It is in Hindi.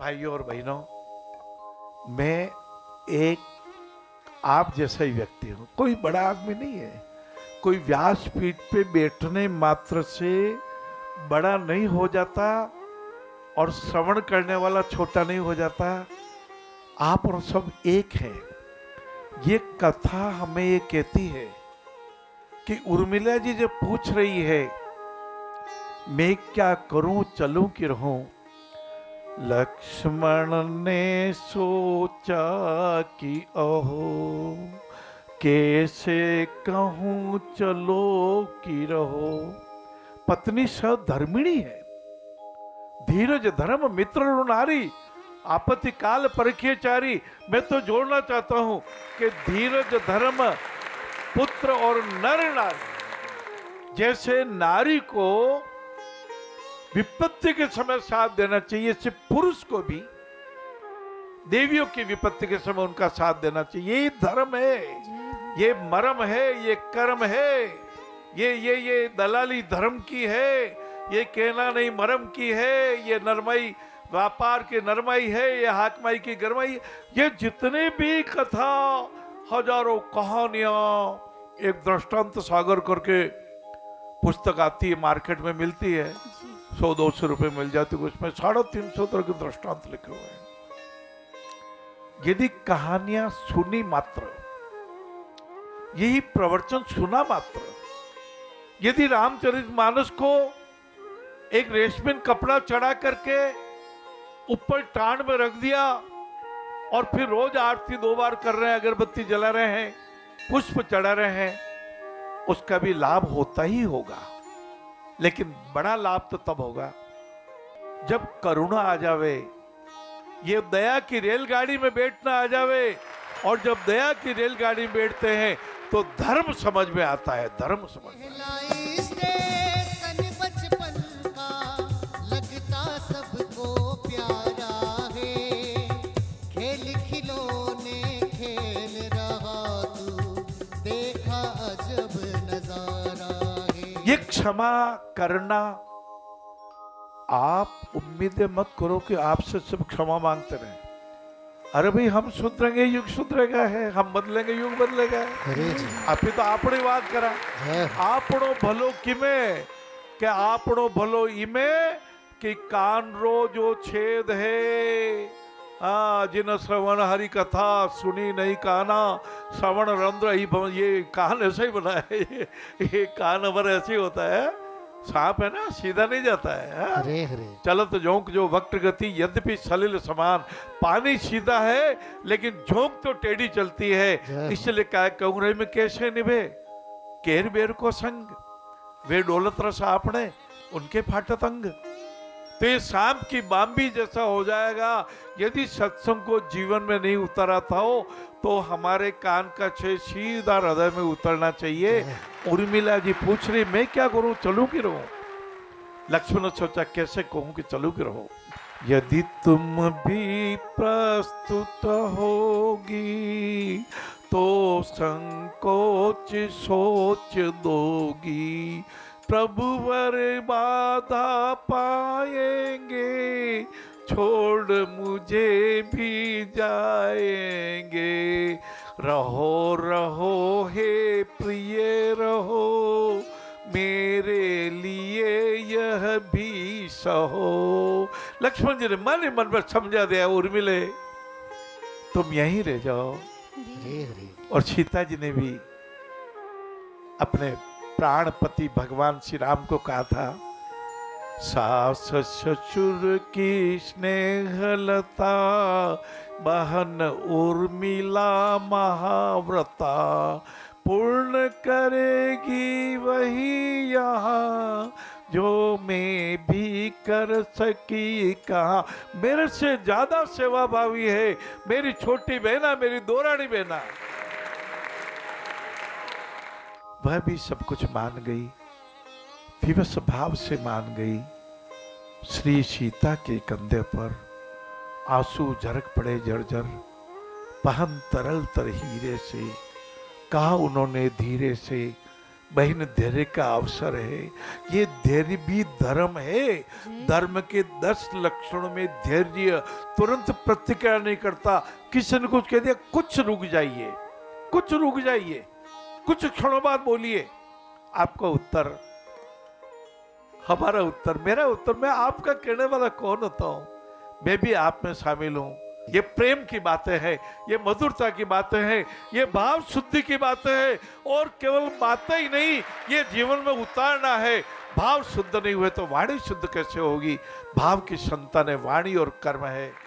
भाइयों और बहनों, मैं एक आप जैसा ही व्यक्ति हूं, कोई बड़ा आदमी नहीं है। कोई व्यासपीठ पे बैठने मात्र से बड़ा नहीं हो जाता और श्रवण करने वाला छोटा नहीं हो जाता। आप और सब एक हैं। ये कथा हमें ये कहती है कि उर्मिला जी जब पूछ रही है मैं क्या करूं चलूं कि रहूं, लक्ष्मण ने सोचा कि ओहो कैसे कहूं चलो कि रहो। पत्नी सधर्मिणी है, धीरज धर्म मित्र नारी, आपत्ति काल परखिए चारी। मैं तो जोड़ना चाहता हूं कि धीरज धर्म पुत्र और नर नारी, जैसे नारी को विपत्ति के समय साथ देना चाहिए, सिर्फ पुरुष को भी देवियों की विपत्ति के समय उनका साथ देना चाहिए। ये धर्म है, ये मरम है, ये कर्म है, ये दलाली धर्म की है, ये कहना नहीं मरम की है, ये नरमाई व्यापार की नरमाई है, ये हाकमाई की गरमाई। ये जितने भी कथा हजारों कहानियां एक दृष्टांत सागर करके पुस्तक आती है, मार्केट में मिलती है, 100-200 रुपए मिल जाती है, उसमें 350 तरह के दृष्टांत लिखे हुए हैं। यदि कहानियां सुनी मात्र, यही प्रवचन सुना मात्र, यदि रामचरितमानस को एक रेशमी कपड़ा चढ़ा करके ऊपर टांड में रख दिया और फिर रोज आरती 2 बार कर रहे हैं, अगरबत्ती जला रहे हैं, पुष्प चढ़ा रहे हैं, उसका भी लाभ होता ही होगा। लेकिन बड़ा लाभ तो तब होगा जब करुणा आ जावे, ये दया की रेलगाड़ी में बैठना आ जावे। और जब दया की रेलगाड़ी में बैठते हैं तो धर्म समझ में आता है, धर्म समझ में आता है। ये क्षमा करना, आप उम्मीद मत करो कि आपसे सब क्षमा मांगते रहे। अरे भाई हम सुधरेंगे युग सुधरेगा है, हम बदलेंगे युग बदलेगा है। अभी तो आपने बात करा, आपनो भलो किमे के आपनो भलो इमे कि कान रो जो छेद है। जिन श्रवण हरि कथा सुनी नहीं काना, श्रवण रंध्र ही। ये कान ऐसा ही बना है, ये कान अबर ऐसे ही होता है, सांप है ना, सीधा नहीं जाता है। हरे हरे चलत झोंक जो वक्त गति यद्यपि सलिल समान। पानी सीधा है लेकिन झोंक तो टेढ़ी चलती है। इसलिए क्या कहूँ में कैसे निभे केर बेर को संग, वे डोलत रस आपने उनके फाटत अंग। तो ये सांप की बांबी जैसा हो जाएगा यदि सत्संग को जीवन में नहीं उतारा था हो, तो हमारे कान का छेद सीधा हृदय में उतरना चाहिए। उर्मिला जी पूछ रही मैं क्या करूं, चलूं कि रहूं। लक्ष्मण ने सोचा कैसे कहूं कि चलूं कि रहूं। यदि तुम भी प्रस्तुत होगी तो संकोच सोच दोगी, प्रभुवर बाधा पाएंगे छोड़ मुझे भी जाएंगे। रहो रहो हे प्रिय रहो, मेरे लिए यह भी सहो। लक्ष्मण जी ने मन ही मन पर समझा दिया, उर्मिले तुम यहीं रह जाओ। और सीता जी ने भी अपने प्राणपति भगवान श्री राम को कहा था, सास ससुर की स्नेहलता, बहन उर्मिला महाव्रता, पूर्ण करेगी वही यहाँ जो मैं भी कर सकी कहा। मेरे से ज्यादा सेवा भावी है मेरी छोटी बहना, मेरी दोरानी बहना। वह भी सब कुछ मान गई, विवश भाव से मान गई। श्री सीता के कंधे पर आंसू झरक पड़े जर्जर, बहन तरल तर हीरे से, कहा उन्होंने धीरे से, बहन धैर्य का अवसर है। ये धैर्य भी धर्म है। धर्म के 10 लक्षणों में धैर्य तुरंत प्रतिक्रिया नहीं करता। किसी ने कुछ कह दिया, कुछ रुक जाइए, कुछ रुक जाइए, कुछ क्षणों बाद बोलिए। आपका उत्तर, हमारा उत्तर, मेरा उत्तर, मैं आपका कहने वाला कौन होता हूं? मैं भी आप में शामिल हूं। ये प्रेम की बातें हैं, ये मधुरता की बातें हैं, ये भाव शुद्धि की बातें हैं। और केवल बातें ही नहीं, ये जीवन में उतारना है। भाव शुद्ध नहीं हुए तो वाणी शुद्ध कैसे होगी? भाव की संतान है वाणी और कर्म है।